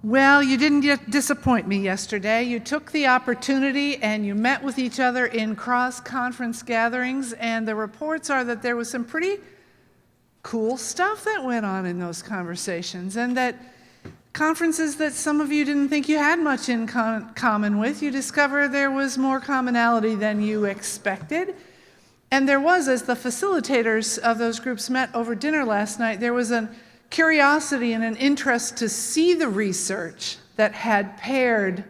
Well, you didn't disappoint me yesterday. You took the opportunity and you met with each other in cross-conference gatherings, and the reports are that there was some pretty cool stuff that went on in those conversations, and that conferences that some of you didn't think you had much in common with, you discover there was more commonality than you expected. And there was, as the facilitators of those groups met over dinner last night, there was a curiosity and an interest to see the research that had paired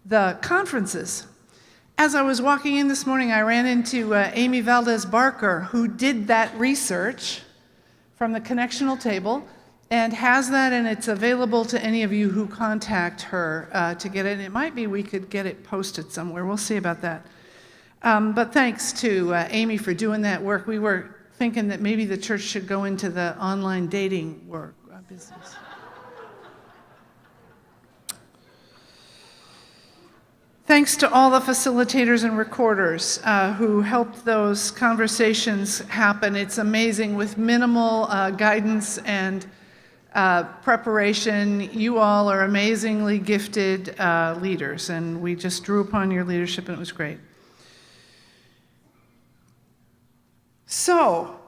the conferences. As I was walking in this morning, I ran into Amy Valdez-Barker, who did that research from the connectional table and has that, and it's available to any of you who contact her to get it. It might be we could get it posted somewhere. We'll see about that. But thanks to Amy for doing that work. We were thinking that maybe the church should go into the online dating business. Thanks to all the facilitators and recorders who helped those conversations happen. It's amazing, with minimal guidance and preparation. You all are amazingly gifted leaders, and we just drew upon your leadership, and it was great. So,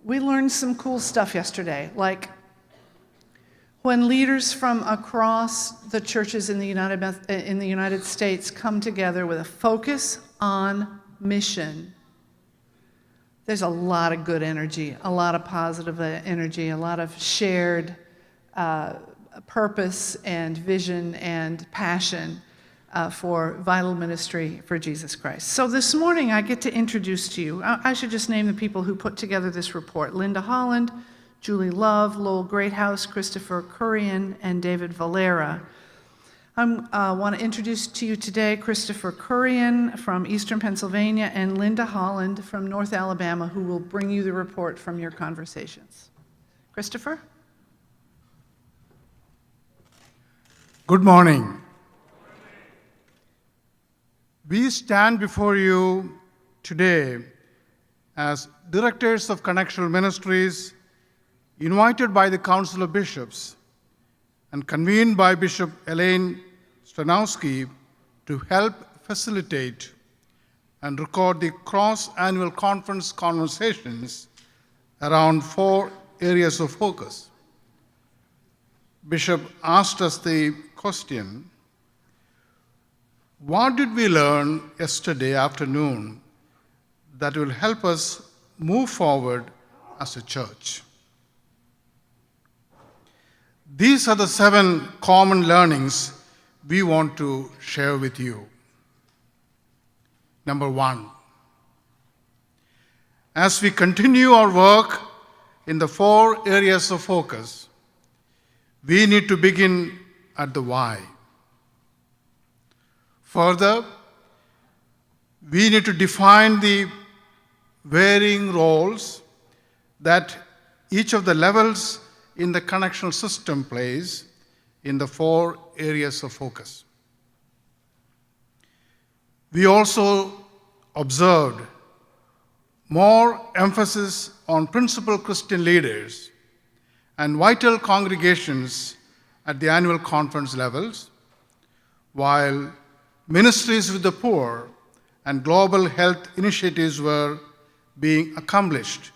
we learned some cool stuff yesterday, like when leaders from across the churches in the United States come together with a focus on mission, there's a lot of good energy, a lot of positive energy, a lot of shared purpose and vision and passion for vital ministry for Jesus Christ. So this morning I get to introduce to you, I should just name the people who put together this report: Linda Holland, Julie Love, Lowell Greathouse, Christopher Currian, and David Valera. I want to introduce to you today Christopher Currian from Eastern Pennsylvania and Linda Holland from North Alabama, who will bring you the report from your conversations. Christopher? Good morning. We stand before you today as directors of Connectional Ministries, invited by the Council of Bishops and convened by Bishop Elaine Stanowski to help facilitate and record the cross-annual conference conversations around 4 areas of focus. Bishop asked us the question, what did we learn yesterday afternoon that will help us move forward as a church? These are the 7 common learnings we want to share with you. Number 1, as we continue our work in the 4 areas of focus, we need to begin at the why. Further, we need to define the varying roles that each of the levels in the connectional system plays in the 4 areas of focus. We also observed more emphasis on principal Christian leaders and vital congregations at the annual conference levels, while ministries with the poor and global health initiatives were being accomplished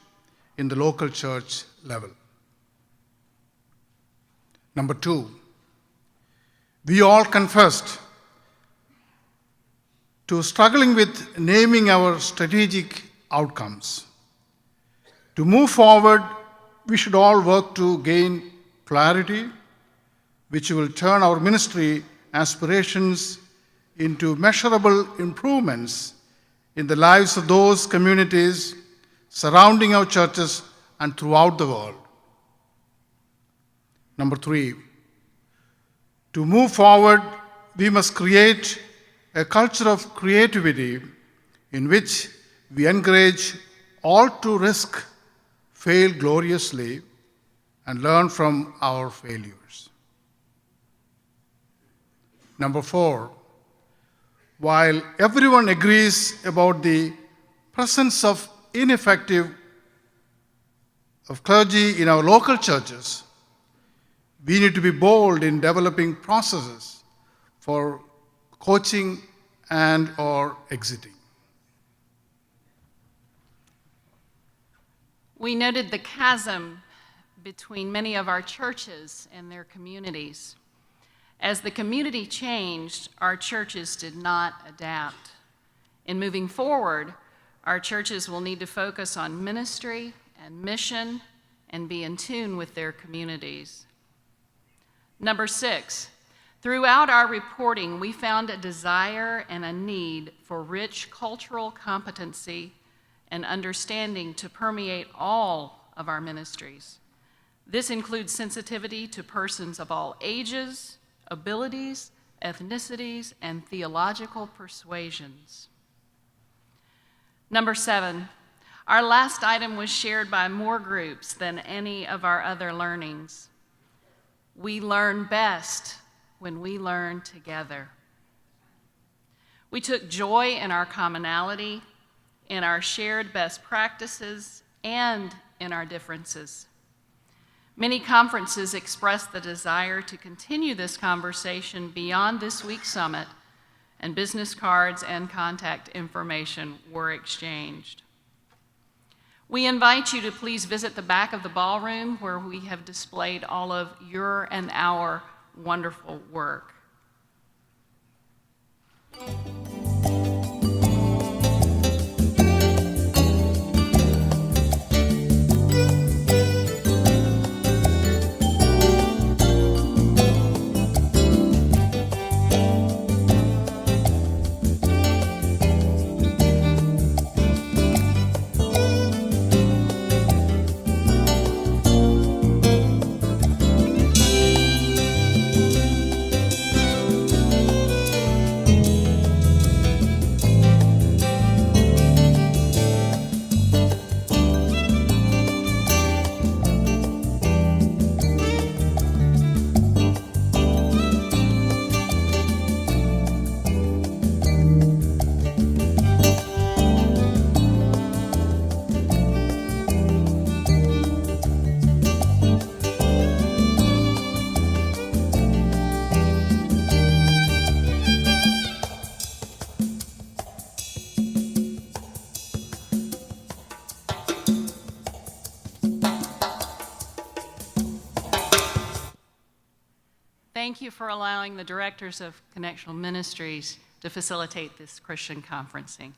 in the local church level. Number 2, we all confessed to struggling with naming our strategic outcomes. To move forward, we should all work to gain clarity, which will turn our ministry aspirations into measurable improvements in the lives of those communities surrounding our churches and throughout the world. Number 3, to move forward, we must create a culture of creativity in which we encourage all to risk, fail gloriously, and learn from our failures. Number 4, while everyone agrees about the presence of ineffective clergy in our local churches, We need to be bold in developing processes for coaching and/or exiting. We noted the chasm between many of our churches and their communities. As the community changed, our churches did not adapt. In moving forward, our churches will need to focus on ministry and mission and be in tune with their communities. Number 6, throughout our reporting, we found a desire and a need for rich cultural competency and understanding to permeate all of our ministries. This includes sensitivity to persons of all ages, abilities, ethnicities, and theological persuasions. Number 7, our last item was shared by more groups than any of our other learnings. We learn best when we learn together. We took joy in our commonality, in our shared best practices, and in our differences. Many conferences expressed the desire to continue this conversation beyond this week's summit, and business cards and contact information were exchanged. We invite you to please visit the back of the ballroom where we have displayed all of your and our wonderful work. Thank you for allowing the directors of Connectional Ministries to facilitate this Christian conferencing.